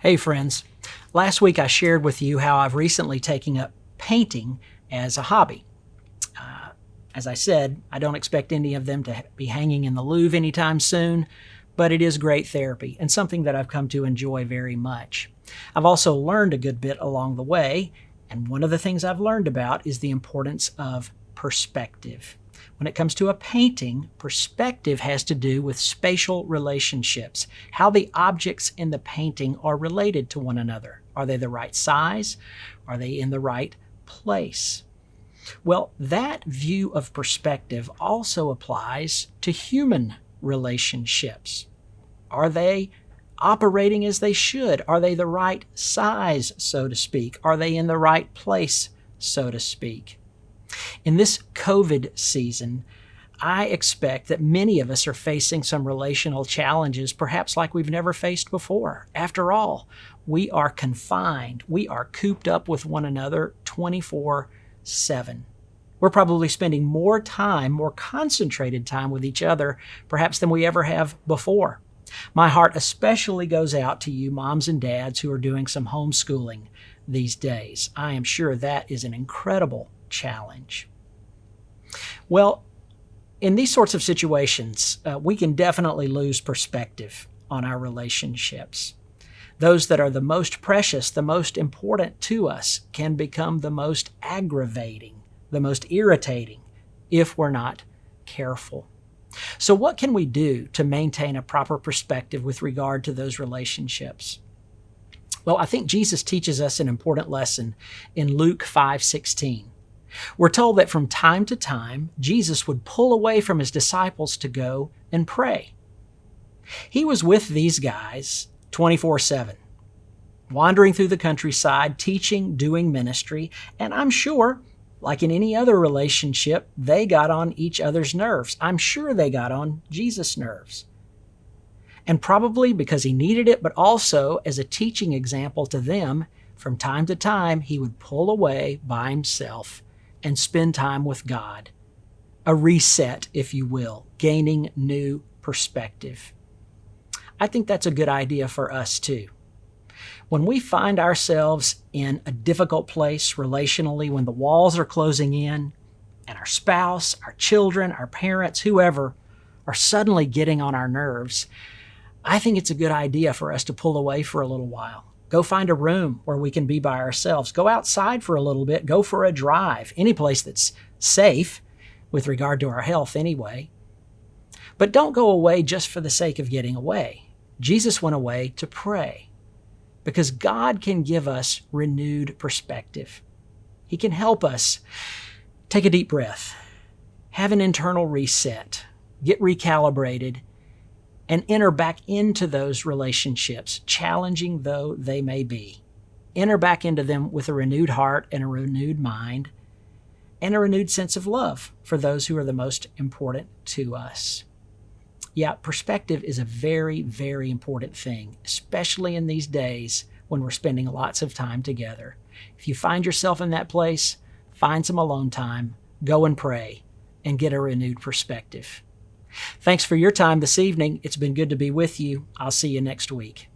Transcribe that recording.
Hey friends, last week I shared with you how I've recently taken up painting as a hobby. As I said, I don't expect any of them to be hanging in the Louvre anytime soon, but it is great therapy and something that I've come to enjoy very much. I've also learned a good bit along the way, and one of the things I've learned about is the importance of perspective. When it comes to a painting, perspective has to do with spatial relationships, how the objects in the painting are related to one another. Are they the right size? Are they in the right place? Well, that view of perspective also applies to human relationships. Are they operating as they should? Are they the right size, so to speak? Are they in the right place, so to speak? In this COVID season, I expect that many of us are facing some relational challenges, perhaps like we've never faced before. After all, we are confined. We are cooped up with one another 24/7. We're probably spending more concentrated time with each other, perhaps than we ever have before. My heart especially goes out to you moms and dads who are doing some homeschooling these days. I am sure that is an incredible challenge. Well, in these sorts of situations, we can definitely lose perspective on our relationships. Those that are the most precious, the most important to us, can become the most aggravating, the most irritating, if we're not careful. So what can we do to maintain a proper perspective with regard to those relationships? Well, I think Jesus teaches us an important lesson in Luke 5:16. We're told that from time to time, Jesus would pull away from his disciples to go and pray. He was with these guys 24/7, wandering through the countryside, teaching, doing ministry, and I'm sure, like in any other relationship, they got on each other's nerves. I'm sure they got on Jesus' nerves. And probably because he needed it, but also as a teaching example to them, from time to time, he would pull away by himself and spend time with God. A reset, if you will, gaining new perspective. I think that's a good idea for us too. When we find ourselves in a difficult place relationally, when the walls are closing in, and our spouse, our children, our parents, whoever, are suddenly getting on our nerves, I think it's a good idea for us to pull away for a little while. Go find a room where we can be by ourselves. Go outside for a little bit. Go for a drive. Any place that's safe with regard to our health anyway. But don't go away just for the sake of getting away. Jesus went away to pray because God can give us renewed perspective. He can help us take a deep breath, have an internal reset, get recalibrated, and enter back into those relationships, challenging though they may be. Enter back into them with a renewed heart and a renewed mind and a renewed sense of love for those who are the most important to us. Yeah, perspective is a very, very important thing, especially in these days when we're spending lots of time together. If you find yourself in that place, find some alone time, go and pray, and get a renewed perspective. Thanks for your time this evening. It's been good to be with you. I'll see you next week.